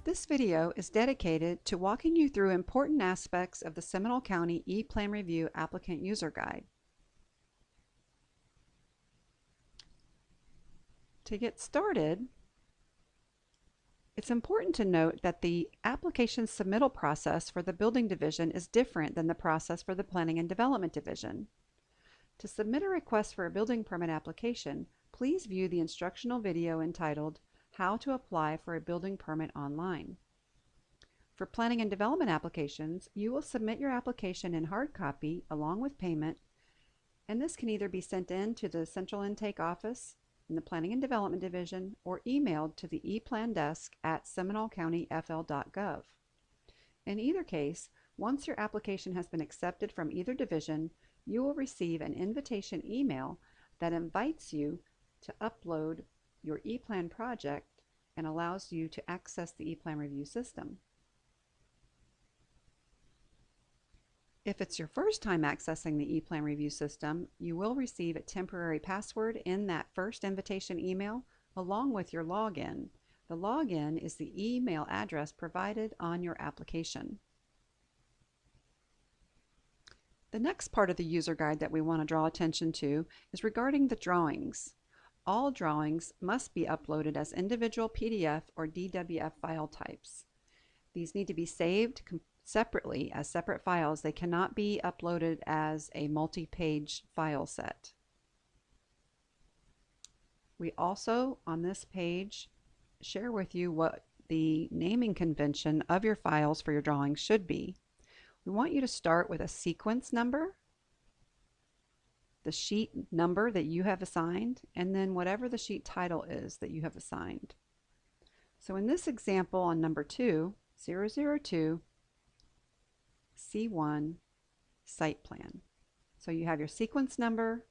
This video is dedicated to walking you through important aspects of the Seminole County E-Plan Review Applicant User Guide. To get started, it's important to note that the application submittal process for the Building Division is different than the process for the Planning and Development Division. To submit a request for a building permit application, please view the instructional video entitled How to Apply for a Building Permit Online. For planning and development applications, you will submit your application in hard copy along with payment, and this can either be sent in to the Central Intake Office in the Planning and Development Division or emailed to the ePlan desk at seminolecountyfl.gov. In either case, once your application has been accepted from either division, you will receive an invitation email that invites you to upload your ePlan project and allows you to access the ePlan review system. If it's your first time accessing the ePlan review system, you will receive a temporary password in that first invitation email along with your login. The login is the email address provided on your application. The next part of the user guide that we want to draw attention to is regarding the drawings. All drawings must be uploaded as individual PDF or DWF file types. These need to be saved separately as separate files. They cannot be uploaded as a multi-page file set. We also, on this page, share with you what the naming convention of your files for your drawings should be. We want you to start with a sequence number, the sheet number that you have assigned, and then whatever the sheet title is that you have assigned. So in this example on number 2, 002, C1 site plan. So you have your sequence number,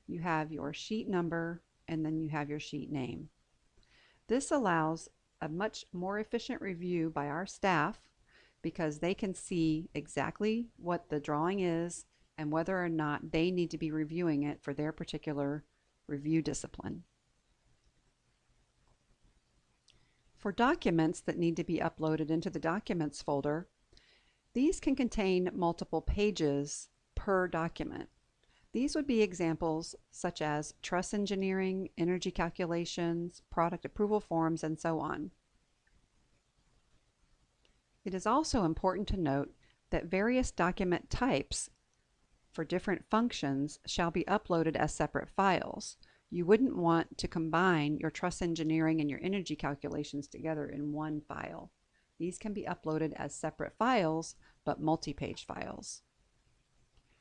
you have your sheet number, and then you have your sheet name. This allows a much more efficient review by our staff because they can see exactly what the drawing is and whether or not they need to be reviewing it for their particular review discipline. For documents that need to be uploaded into the Documents folder, these can contain multiple pages per document. These would be examples such as truss engineering, energy calculations, product approval forms, and so on. It is also important to note that various document types for different functions shall be uploaded as separate files. You wouldn't want to combine your truss engineering and your energy calculations together in one file. These can be uploaded as separate files, but multi-page files.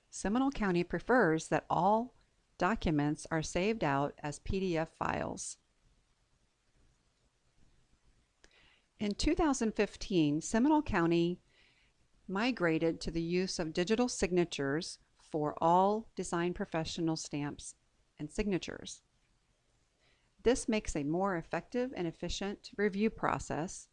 Seminole County prefers that all documents are saved out as PDF files. In 2015, Seminole County migrated to the use of digital signatures for all design professional stamps and signatures. This makes a more effective and efficient review process.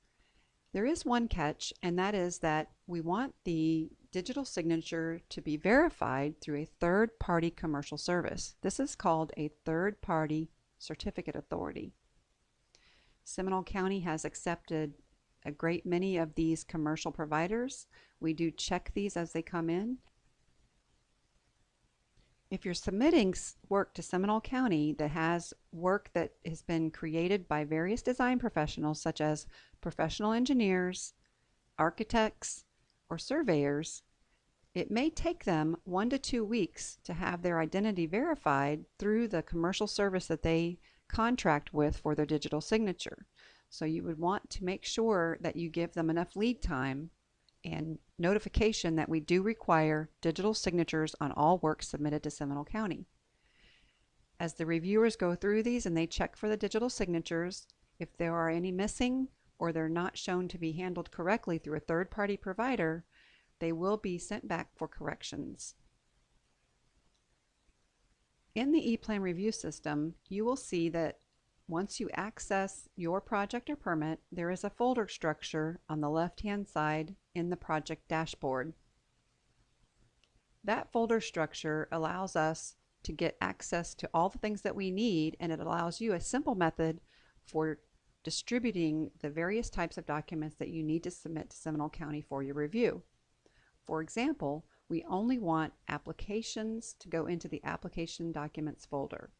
There is one catch, and that is that we want the digital signature to be verified through a third-party commercial service. This is called a third-party certificate authority. Seminole County has accepted a great many of these commercial providers. We do check these as they come in. If you're submitting work to Seminole County that has work that has been created by various design professionals such as professional engineers, architects, or surveyors, it may take them 1 to 2 weeks to have their identity verified through the commercial service that they contract with for their digital signature. So you would want to make sure that you give them enough lead time and notification that we do require digital signatures on all work submitted to Seminole County. As the reviewers go through these and they check for the digital signatures, if there are any missing or they're not shown to be handled correctly through a third-party provider, they will be sent back for corrections. In the ePlan review system, you will see that once you access your project or permit, there is a folder structure on the left-hand side in the project dashboard. That folder structure allows us to get access to all the things that we need, and it allows you a simple method for distributing the various types of documents that you need to submit to Seminole County for your review. For example, we only want applications to go into the application documents folder.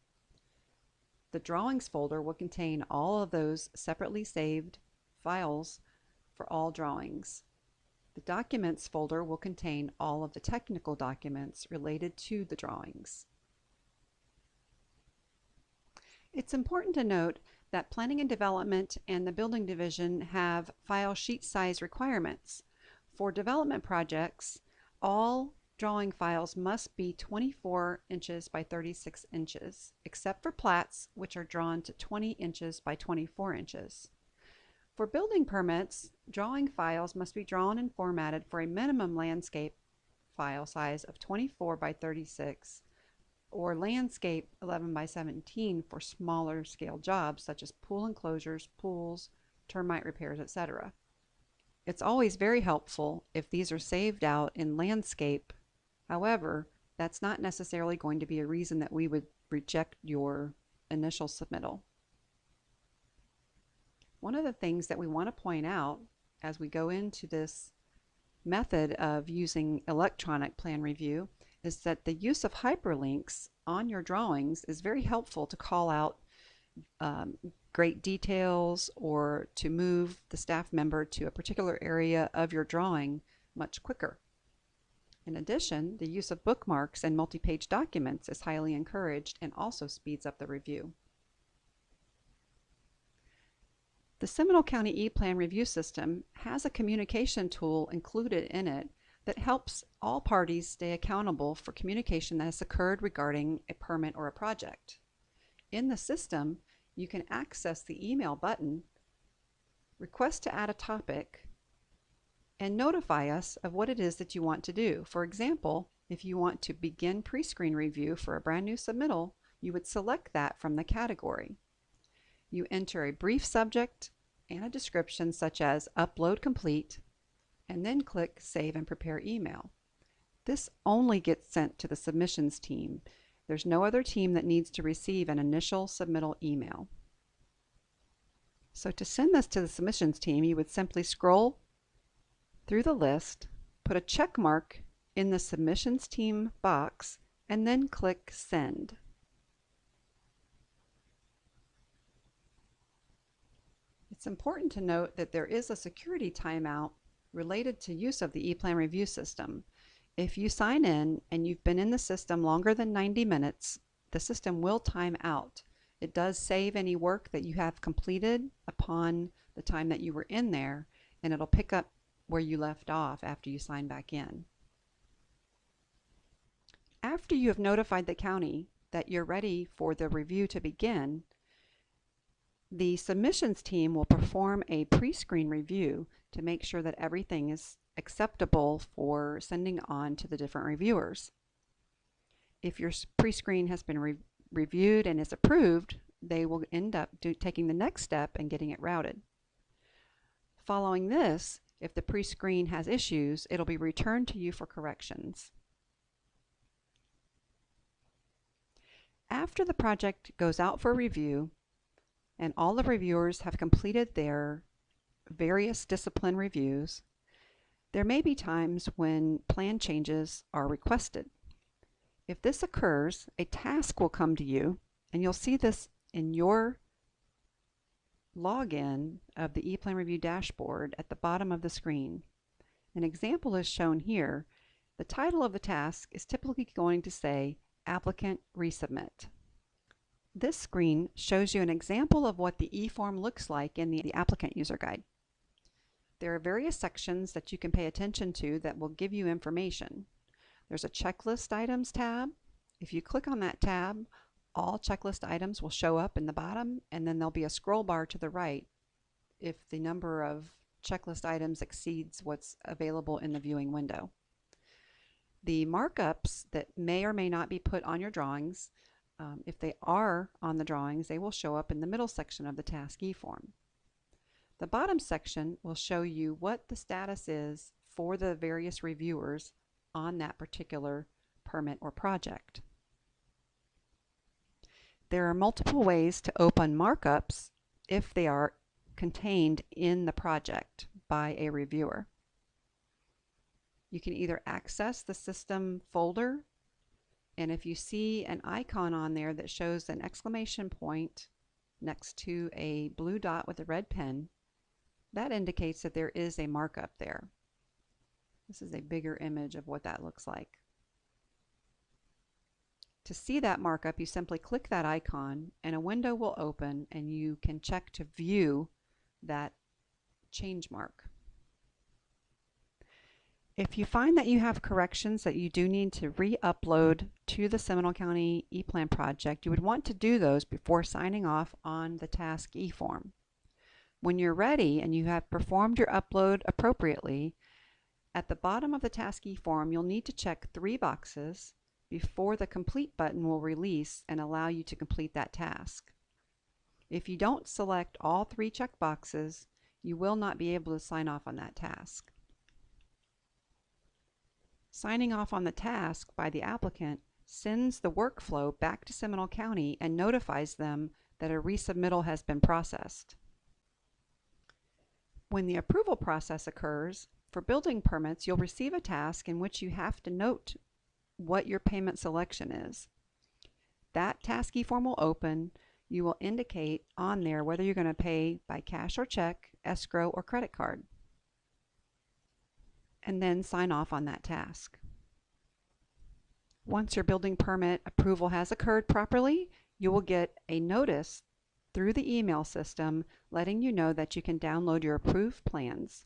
The drawings folder will contain all of those separately saved files for all drawings. The documents folder will contain all of the technical documents related to the drawings. It's important to note that Planning and Development and the Building Division have file sheet size requirements. For development projects, all drawing files must be 24 inches by 36 inches, except for plats, which are drawn to 20 inches by 24 inches. For building permits, drawing files must be drawn and formatted for a minimum landscape file size of 24 by 36 or landscape 11 by 17 for smaller scale jobs such as pool enclosures, pools, termite repairs, etc. It's always very helpful if these are saved out in landscape. However, that's not necessarily going to be a reason that we would reject your initial submittal. One of the things that we want to point out as we go into this method of using electronic plan review is that the use of hyperlinks on your drawings is very helpful to call out great details or to move the staff member to a particular area of your drawing much quicker. In addition, the use of bookmarks and multi-page documents is highly encouraged and also speeds up the review. The Seminole County E-Plan review system has a communication tool included in it that helps all parties stay accountable for communication that has occurred regarding a permit or a project. In the system, you can access the email button, request to add a topic, and notify us of what it is that you want to do. For example, if you want to begin pre-screen review for a brand new submittal, you would select that from the category. You enter a brief subject and a description such as upload complete, and then click Save and Prepare Email. This only gets sent to the submissions team. There's no other team that needs to receive an initial submittal email. So to send this to the submissions team, you would simply scroll through the list, put a check mark in the submissions team box, and then click Send. It's important to note that there is a security timeout related to use of the ePlan review system. If you sign in and you've been in the system longer than 90 minutes, the system will time out. It does save any work that you have completed upon the time that you were in there, and it'll pick up where you left off after you sign back in. After you have notified the county that you're ready for the review to begin, the submissions team will perform a pre-screen review to make sure that everything is acceptable for sending on to the different reviewers. If your pre-screen has been reviewed and is approved, they will end up taking the next step and getting it routed. Following this, if the pre-screen has issues, it'll be returned to you for corrections. After the project goes out for review and all the reviewers have completed their various discipline reviews, there may be times when plan changes are requested. If this occurs, a task will come to you, and you'll see this in your login of the ePlan Review dashboard at the bottom of the screen. An example is shown here. The title of the task is typically going to say Applicant Resubmit. This screen shows you an example of what the eForm looks like in the Applicant User Guide. There are various sections that you can pay attention to that will give you information. There's a Checklist Items tab. If you click on that tab, all checklist items will show up in the bottom, and then there'll be a scroll bar to the right if the number of checklist items exceeds what's available in the viewing window. The markups that may or may not be put on your drawings, if they are on the drawings, they will show up in the middle section of the task eForm. The bottom section will show you what the status is for the various reviewers on that particular permit or project. There are multiple ways to open markups if they are contained in the project by a reviewer. You can either access the system folder, and if you see an icon on there that shows an exclamation point next to a blue dot with a red pen, that indicates that there is a markup there. This is a bigger image of what that looks like. To see that markup, you simply click that icon and a window will open and you can check to view that change mark. If you find that you have corrections that you do need to re-upload to the Seminole County Eplan project, you would want to do those before signing off on the task e-form. When you're ready and you have performed your upload appropriately, at the bottom of the task e-form you'll need to check 3 boxes before the complete button will release and allow you to complete that task. If you don't select all 3 check boxes, you will not be able to sign off on that task. Signing off on the task by the applicant sends the workflow back to Seminole County and notifies them that a resubmittal has been processed. When the approval process occurs, for building permits, you'll receive a task in which you have to note what your payment selection is. That task e-form will open. You will indicate on there whether you're going to pay by cash or check, escrow, or credit card, and then sign off on that task. Once your building permit approval has occurred properly, you will get a notice through the email system letting you know that you can download your approved plans.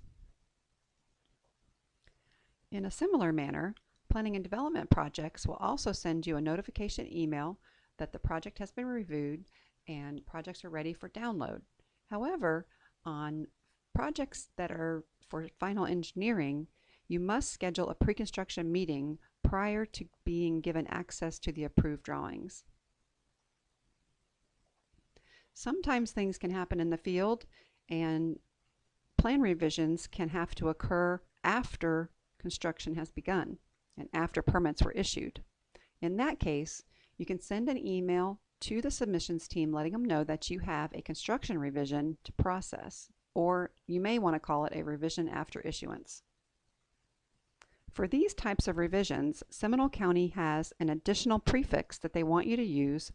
In a similar manner, planning and development projects will also send you a notification email that the project has been reviewed and projects are ready for download. However, on projects that are for final engineering, you must schedule a pre-construction meeting prior to being given access to the approved drawings. Sometimes things can happen in the field and plan revisions can have to occur after construction has begun and after permits were issued. In that case, you can send an email to the submissions team letting them know that you have a construction revision to process, or you may want to call it a revision after issuance. For these types of revisions, Seminole County has an additional prefix that they want you to use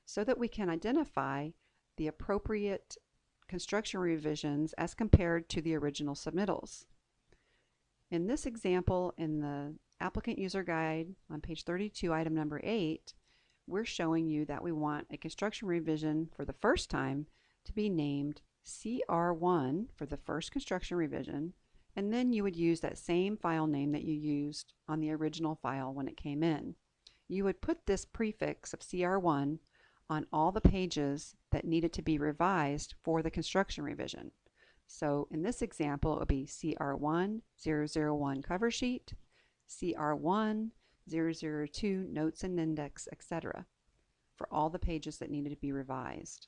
so that we can identify the appropriate construction revisions as compared to the original submittals. In this example, in the applicant user guide on page 32, item number 8, we're showing you that we want a construction revision for the first time to be named CR1 for the first construction revision, and then you would use that same file name that you used on the original file when it came in. You would put this prefix of CR1 on all the pages that needed to be revised for the construction revision. So in this example, it would be CR1 001 cover sheet, CR1 002 notes and index, etc. for all the pages that needed to be revised.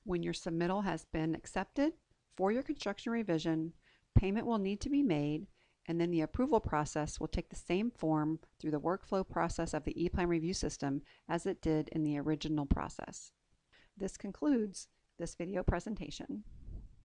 When your submittal has been accepted for your construction revision, payment will need to be made, and then the approval process will take the same form through the workflow process of the ePlan review system as it did in the original process. This concludes this video presentation.